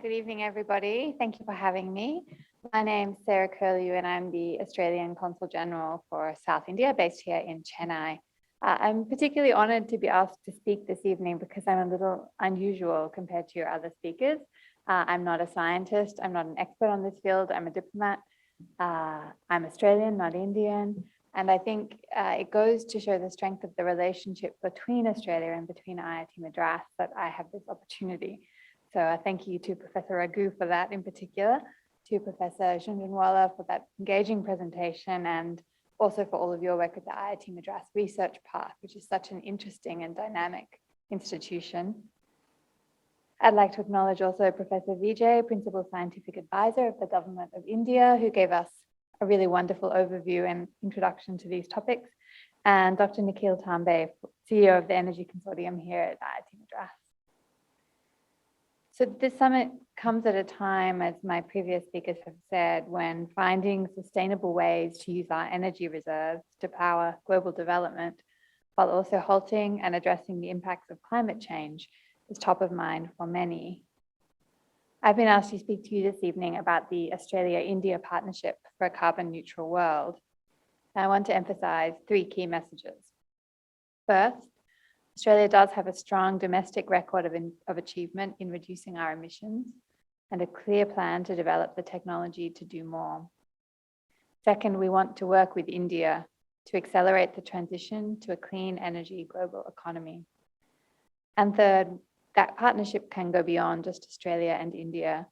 good evening, everybody. Thank you for having me. My name's Sarah Kirlew, and I'm the Australian Consul General for South India, based here in Chennai. I'm particularly honoured to be asked to speak this evening because I'm a little unusual compared to your other speakers. I'm not a scientist. I'm not an expert on this field. I'm a diplomat. I'm Australian, not Indian. And I think it goes to show the strength of the relationship between Australia and between IIT Madras that I have this opportunity. So thank you to Professor Raghu for that in particular, to Professor Jhunjhunwala for that engaging presentation, and also for all of your work at the IIT Madras Research Path, which is such an interesting and dynamic institution. I'd like to acknowledge also Professor Vijay, Principal Scientific Advisor of the Government of India, who gave us a really wonderful overview and introduction to these topics, and Dr. Nikhil Tambe, CEO of the Energy Consortium here at IIT Madras. So this summit comes at a time, as my previous speakers have said, when finding sustainable ways to use our energy reserves to power global development, while also halting and addressing the impacts of climate change, is top of mind for many. I've been asked to speak to you this evening about the Australia-India partnership for a carbon neutral world. And I want to emphasize three key messages. First, Australia does have a strong domestic record of achievement in reducing our emissions and a clear plan to develop the technology to do more. Second, we want to work with India to accelerate the transition to a clean energy global economy. And third, that partnership can go beyond just Australia and India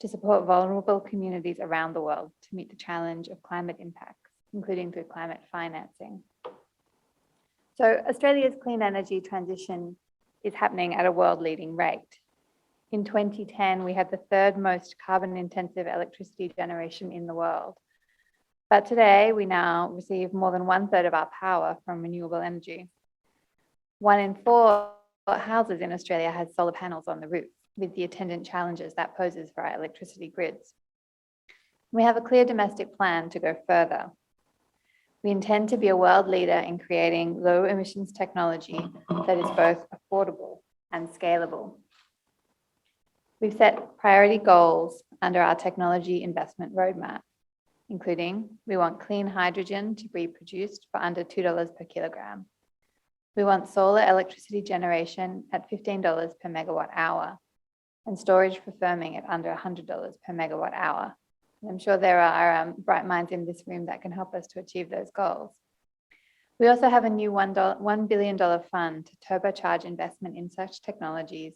to support vulnerable communities around the world to meet the challenge of climate impacts, including through climate financing. So Australia's clean energy transition is happening at a world-leading rate. In 2010, we had the third most carbon-intensive electricity generation in the world. But today, we now receive more than 1/3 of our power from renewable energy. 1 in 4 houses in Australia has solar panels on the roof, with the attendant challenges that poses for our electricity grids. We have a clear domestic plan to go further. We intend to be a world leader in creating low emissions technology that is both affordable and scalable. We've set priority goals under our technology investment roadmap, including we want clean hydrogen to be produced for under $2 per kilogram. We want solar electricity generation at $15 per megawatt hour and storage for firming at under $100 per megawatt hour. I'm sure there are bright minds in this room that can help us to achieve those goals. We also have a new $1 billion fund to turbocharge investment in such technologies,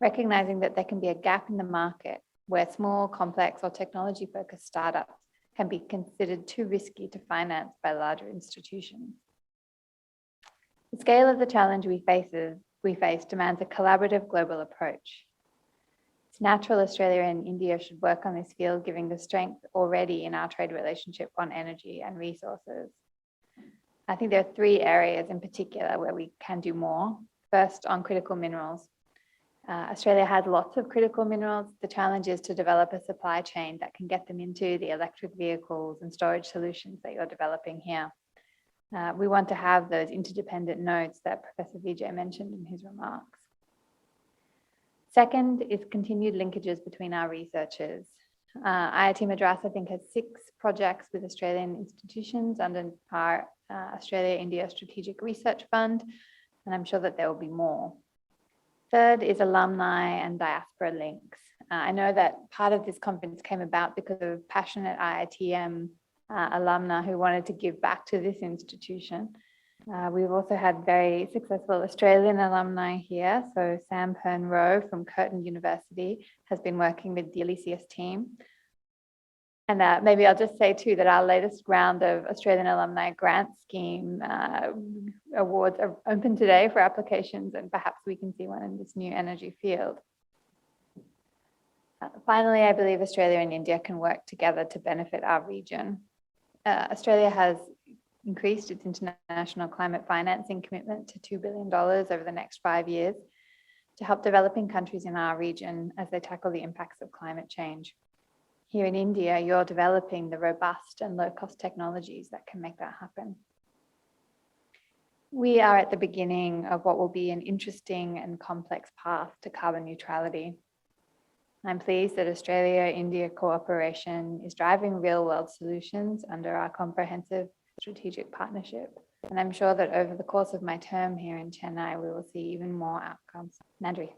recognizing that there can be a gap in the market where small, complex, or technology-focused startups can be considered too risky to finance by larger institutions. The scale of the challenge we face demands a collaborative global approach. It's natural Australia and India should work on this field, given the strength already in our trade relationship on energy and resources. I think there are 3 areas in particular where we can do more. First, on critical minerals. Australia has lots of critical minerals. The challenge is to develop a supply chain that can get them into the electric vehicles and storage solutions that you're developing here. We want to have those interdependent nodes that Professor Vijay mentioned in his remarks. Second is continued linkages between our researchers. IIT Madras, I think, has 6 projects with Australian institutions under our Australia-India Strategic Research Fund, and I'm sure that there will be more. Third is alumni and diaspora links. I know that part of this conference came about because of passionate IITM alumni who wanted to give back to this institution. We've also had very successful Australian alumni here. So Sam Pern-Rowe from Curtin University has been working with the Elysius team. And maybe I'll just say too that our latest round of Australian Alumni Grant Scheme awards are open today for applications, and perhaps we can see one in this new energy field. Finally, I believe Australia and India can work together to benefit our region. Australia has increased its international climate financing commitment to $2 billion over the next 5 years to help developing countries in our region as they tackle the impacts of climate change. Here in India, you're developing the robust and low-cost technologies that can make that happen. We are at the beginning of what will be an interesting and complex path to carbon neutrality. I'm pleased that Australia-India cooperation is driving real-world solutions under our comprehensive strategic partnership. And I'm sure that over the course of my term here in Chennai, we will see even more outcomes. Nandri.